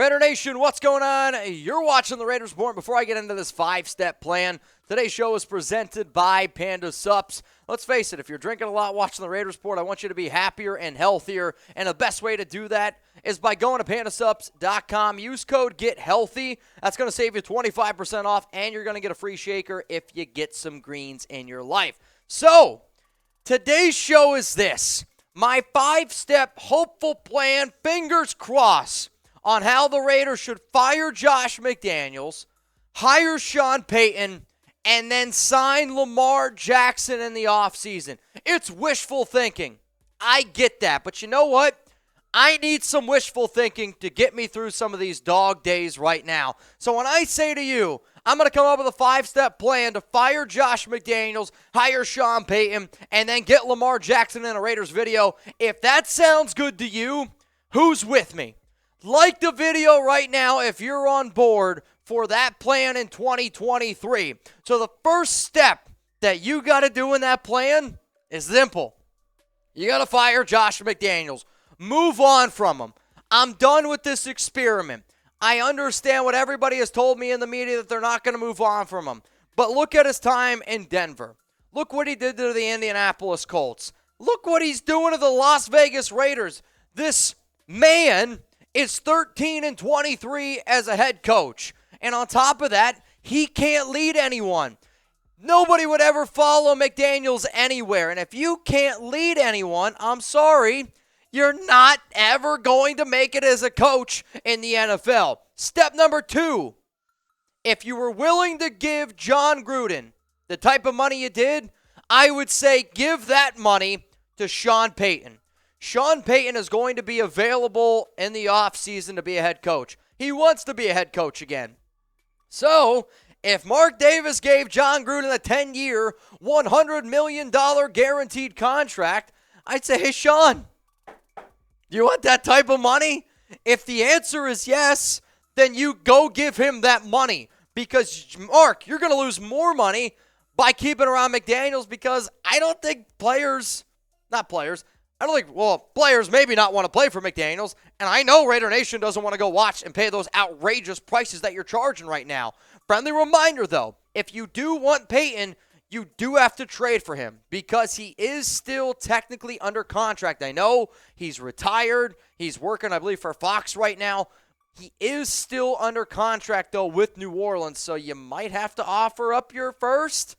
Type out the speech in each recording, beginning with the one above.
Raider Nation, what's going on? You're watching the Raiders Report. Before I get into this 5-step plan, today's show is presented by Panda Supps. Let's face it, if you're drinking a lot watching the Raiders Report, I want you to be happier and healthier, and the best way to do that is by going to pandasupps.com. Use code GETHEALTHY. That's going to save you 25% off, and you're going to get a free shaker if you get some greens in your life. So, today's show is this. My 5-step hopeful plan, fingers crossed, on how the Raiders should fire Josh McDaniels, hire Sean Payton, and then sign Lamar Jackson in the offseason. It's wishful thinking. I get that. But you know what? I need some wishful thinking to get me through some of these dog days right now. So when I say to you, I'm going to come up with a 5-step plan to fire Josh McDaniels, hire Sean Payton, and then get Lamar Jackson in a Raiders video, if that sounds good to you, who's with me? Like the video right now if you're on board for that plan in 2023. So the first step that you got to do in that plan is simple. You got to fire Josh McDaniels. Move on from him. I'm done with this experiment. I understand what everybody has told me in the media that they're not going to move on from him. But look at his time in Denver. Look what he did to the Indianapolis Colts. Look what he's doing to the Las Vegas Raiders. This man is 13-23 as a head coach. And on top of that, he can't lead anyone. Nobody would ever follow McDaniels anywhere. And if you can't lead anyone, I'm sorry, you're not ever going to make it as a coach in the NFL. Step number 2, if you were willing to give Jon Gruden the type of money you did, I would say give that money to Sean Payton. Sean Payton is going to be available in the offseason to be a head coach. He wants to be a head coach again. So, if Mark Davis gave Jon Gruden a 10-year, $100 million guaranteed contract, I'd say, hey, Sean, do you want that type of money? If the answer is yes, then you go give him that money. Because, Mark, you're going to lose more money by keeping around McDaniels because I don't think players maybe not want to play for McDaniels, and I know Raider Nation doesn't want to go watch and pay those outrageous prices that you're charging right now. Friendly reminder, though, if you do want Payton, you do have to trade for him because he is still technically under contract. I know he's retired. He's working, I believe, for Fox right now. He is still under contract, though, with New Orleans, so you might have to offer up your first.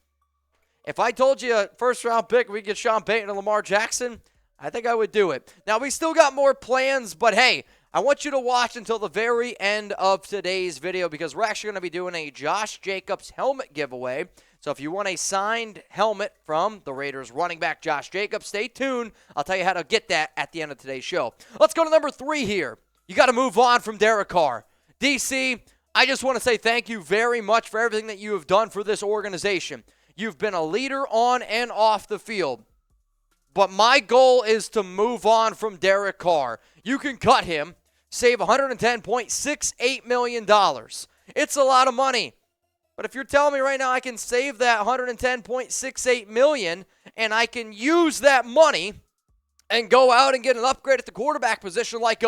If I told you a first-round pick, we get Sean Payton and Lamar Jackson, I think I would do it. Now, we still got more plans, but hey, I want you to watch until the very end of today's video because we're actually going to be doing a Josh Jacobs helmet giveaway. So if you want a signed helmet from the Raiders running back Josh Jacobs, stay tuned. I'll tell you how to get that at the end of today's show. Let's go to number 3 here. You got to move on from Derek Carr. DC, I just want to say thank you very much for everything that you have done for this organization. You've been a leader on and off the field. But my goal is to move on from Derek Carr. You can cut him, save $110.68 million. It's a lot of money. But if you're telling me right now I can save that $110.68 million and I can use that money and go out and get an upgrade at the quarterback position like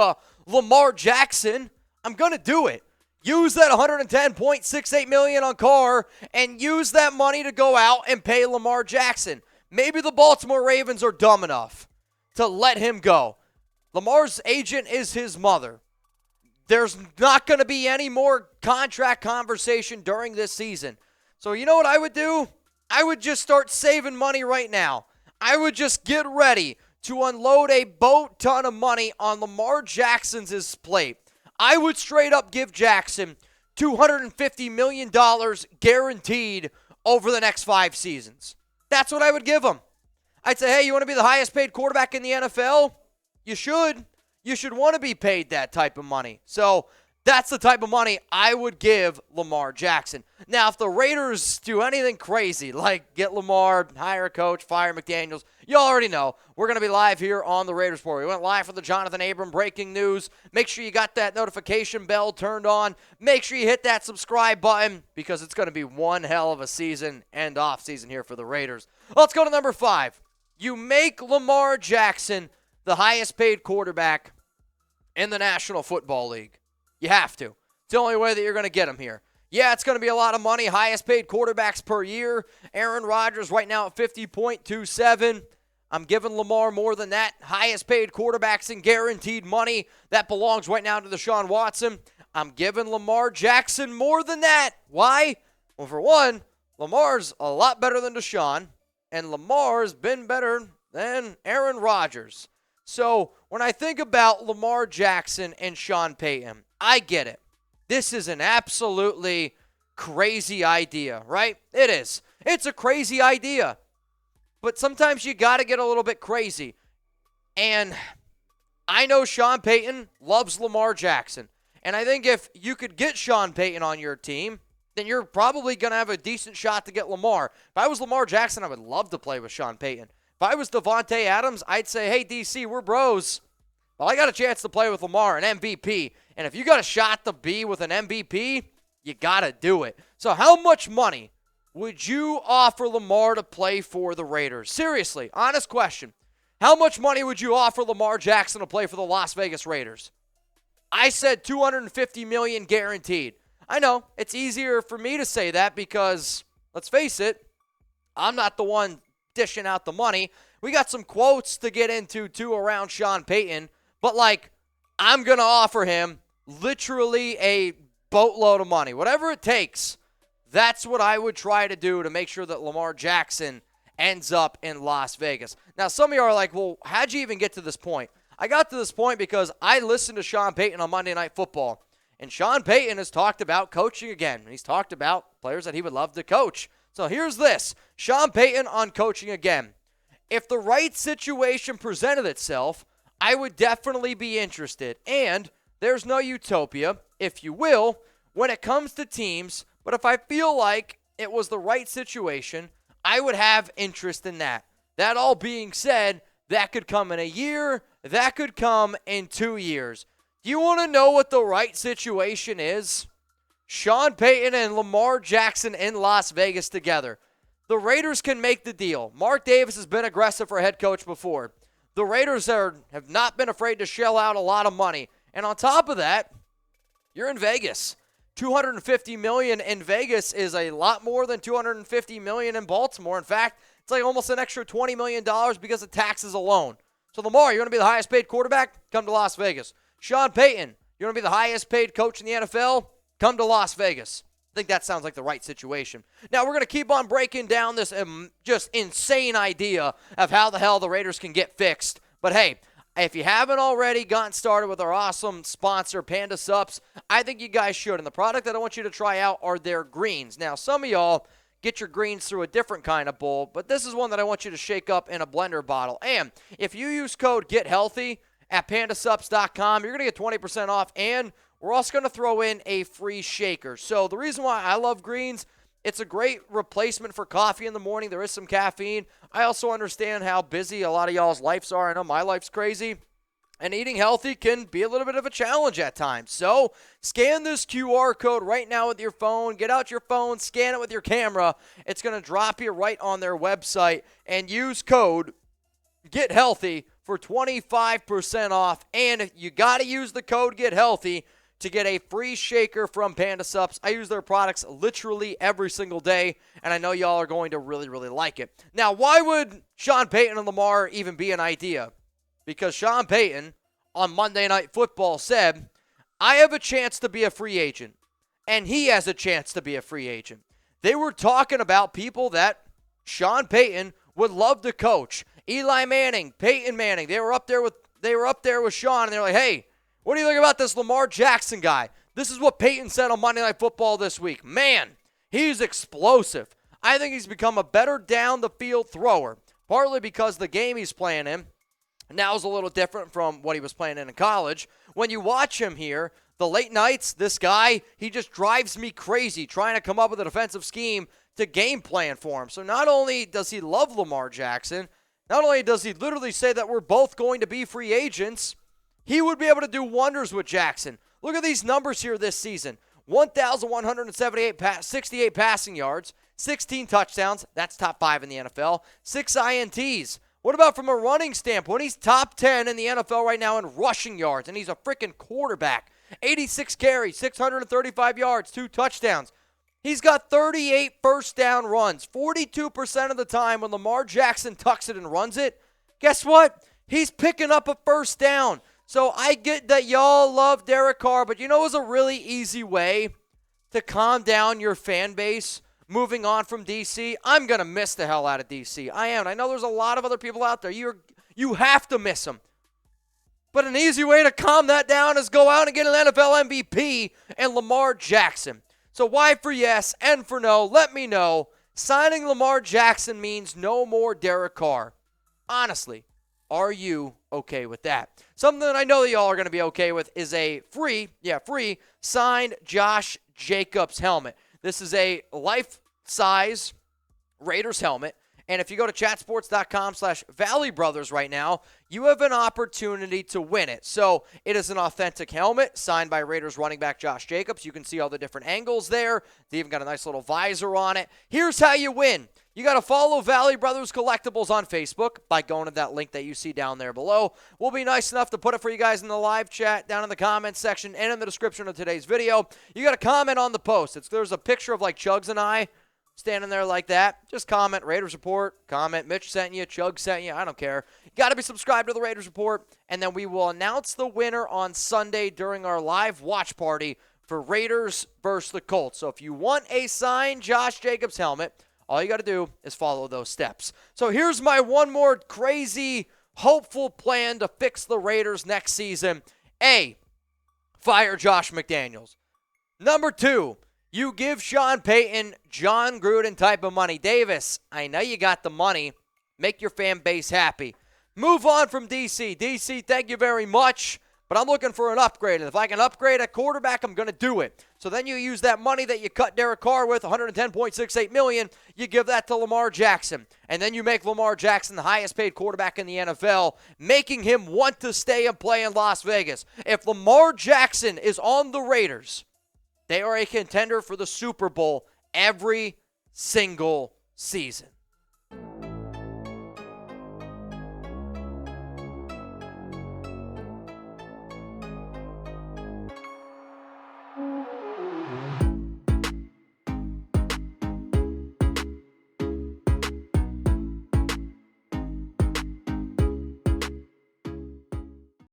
Lamar Jackson, I'm going to do it. Use that $110.68 million on Carr and use that money to go out and pay Lamar Jackson. Maybe the Baltimore Ravens are dumb enough to let him go. Lamar's agent is his mother. There's not going to be any more contract conversation during this season. So you know what I would do? I would just start saving money right now. I would just get ready to unload a boat ton of money on Lamar Jackson's plate. I would straight up give Jackson $250 million guaranteed over the next 5 seasons. That's what I would give him. I'd say, hey, you want to be the highest paid quarterback in the NFL? You should. You should want to be paid that type of money. So that's the type of money I would give Lamar Jackson. Now, if the Raiders do anything crazy, like get Lamar, hire a coach, fire McDaniels, you already know we're going to be live here on the Raiders Report. We went live for the Jonathan Abram breaking news. Make sure you got that notification bell turned on. Make sure you hit that subscribe button because it's going to be one hell of a season and off season here for the Raiders. Let's go to number 5. You make Lamar Jackson the highest paid quarterback in the National Football League. You have to. It's the only way that you're going to get him here. Yeah, it's going to be a lot of money. Highest paid quarterbacks per year. Aaron Rodgers right now at 50.27. I'm giving Lamar more than that. Highest paid quarterbacks in guaranteed money. That belongs right now to Deshaun Watson. I'm giving Lamar Jackson more than that. Why? Well, for one, Lamar's a lot better than Deshaun, and Lamar's been better than Aaron Rodgers. So when I think about Lamar Jackson and Sean Payton, I get it. This is an absolutely crazy idea, right? It is. It's a crazy idea. But sometimes you got to get a little bit crazy. And I know Sean Payton loves Lamar Jackson. And I think if you could get Sean Payton on your team, then you're probably going to have a decent shot to get Lamar. If I was Lamar Jackson, I would love to play with Sean Payton. If I was Devontae Adams, I'd say, hey, DC, we're bros. Well, I got a chance to play with Lamar, an MVP. And if you got a shot to be with an MVP, you got to do it. So how much money would you offer Lamar to play for the Raiders? Seriously, honest question. How much money would you offer Lamar Jackson to play for the Las Vegas Raiders? I said $250 million guaranteed. I know, it's easier for me to say that because, let's face it, I'm not the one dishing out the money. We got some quotes to get into, too, around Sean Payton. But, I'm going to offer him literally a boatload of money. Whatever it takes, that's what I would try to do to make sure that Lamar Jackson ends up in Las Vegas. Now, some of you are like, well, how'd you even get to this point? I got to this point because I listened to Sean Payton on Monday Night Football. And Sean Payton has talked about coaching again. He's talked about players that he would love to coach. So here's this. Sean Payton on coaching again. If the right situation presented itself, I would definitely be interested. And there's no utopia, if you will, when it comes to teams. But if I feel like it was the right situation, I would have interest in that. That all being said, that could come in a year. That could come in 2 years. Do you want to know what the right situation is? Sean Payton and Lamar Jackson in Las Vegas together. The Raiders can make the deal. Mark Davis has been aggressive for a head coach before. The Raiders have not been afraid to shell out a lot of money. And on top of that, you're in Vegas. $250 million in Vegas is a lot more than $250 million in Baltimore. In fact, it's like almost an extra $20 million because of taxes alone. So Lamar, you want to be the highest paid quarterback? Come to Las Vegas. Sean Payton, you want to be the highest paid coach in the NFL? Come to Las Vegas. I think that sounds like the right situation. Now, we're going to keep on breaking down this just insane idea of how the hell the Raiders can get fixed. But hey, if you haven't already gotten started with our awesome sponsor, Panda Supps, I think you guys should. And the product that I want you to try out are their greens. Now, some of y'all get your greens through a different kind of bowl, but this is one that I want you to shake up in a blender bottle. And if you use code GETHEALTHY at pandasupps.com, you're going to get 20% off, and we're also going to throw in a free shaker. So the reason why I love greens, it's a great replacement for coffee in the morning. There is some caffeine. I also understand how busy a lot of y'all's lives are. I know my life's crazy, and eating healthy can be a little bit of a challenge at times. So scan this QR code right now with your phone. Get out your phone, scan it with your camera. It's going to drop you right on their website, and use code GETHEALTHY for 25% off. And you got to use the code GETHEALTHY to get a free shaker from Panda Supps. I use their products literally every single day, and I know y'all are going to really, really like it. Now, why would Sean Payton and Lamar even be an idea? Because Sean Payton on Monday Night Football said, I have a chance to be a free agent, and he has a chance to be a free agent. They were talking about people that Sean Payton would love to coach. Eli Manning, Peyton Manning, they were up there with Sean, and they're like, hey, what do you think about this Lamar Jackson guy? This is what Peyton said on Monday Night Football this week. Man, he's explosive. I think he's become a better down-the-field thrower, partly because the game he's playing in now is a little different from what he was playing in college. When you watch him here, the late nights, this guy, he just drives me crazy trying to come up with a defensive scheme to game plan for him. So not only does he love Lamar Jackson, not only does he literally say that we're both going to be free agents, he would be able to do wonders with Jackson. Look at these numbers here this season. 1,168 passing yards, 16 touchdowns. That's top 5 in the NFL. 6 INTs. What about from a running standpoint? He's top 10 in the NFL right now in rushing yards, and he's a freaking quarterback. 86 carries, 635 yards, 2 touchdowns. He's got 38 first down runs. 42% of the time when Lamar Jackson tucks it and runs it, guess what? He's picking up a first down. So I get that y'all love Derek Carr, but you know what's a really easy way to calm down your fan base moving on from D.C.? I'm going to miss the hell out of D.C. I am. I know there's a lot of other people out there. You have to miss them. But an easy way to calm that down is go out and get an NFL MVP and Lamar Jackson. So Y for yes, N for no. Let me know. Signing Lamar Jackson means no more Derek Carr. Honestly, are you okay with that? Something that I know that y'all are going to be okay with is a free signed Josh Jacobs helmet. This is a life-size Raiders helmet. And if you go to chatsports.com/Valley Brothers right now, you have an opportunity to win it. So it is an authentic helmet signed by Raiders running back Josh Jacobs. You can see all the different angles there. They even got a nice little visor on it. Here's how you win. You got to follow Valley Brothers Collectibles on Facebook by going to that link that you see down there below. We'll be nice enough to put it for you guys in the live chat, down in the comments section, and in the description of today's video. You got to comment on the post. There's a picture of like Chugs and I standing there like that. Just comment Raiders Report, comment Mitch sent you, Chug sent you, I don't care. You got to be subscribed to the Raiders Report, and then we will announce the winner on Sunday during our live watch party for Raiders versus the Colts. So if you want a signed Josh Jacobs helmet, all you got to do is follow those steps. So here's my one more crazy, hopeful plan to fix the Raiders next season. A, fire Josh McDaniels. Number 2, you give Sean Payton, Jon Gruden type of money. Davis, I know you got the money. Make your fan base happy. Move on from D.C. D.C., thank you very much, but I'm looking for an upgrade. And if I can upgrade a quarterback, I'm going to do it. So then you use that money that you cut Derek Carr with, $110.68 million, you give that to Lamar Jackson. And then you make Lamar Jackson the highest paid quarterback in the NFL, making him want to stay and play in Las Vegas. If Lamar Jackson is on the Raiders, they are a contender for the Super Bowl every single season.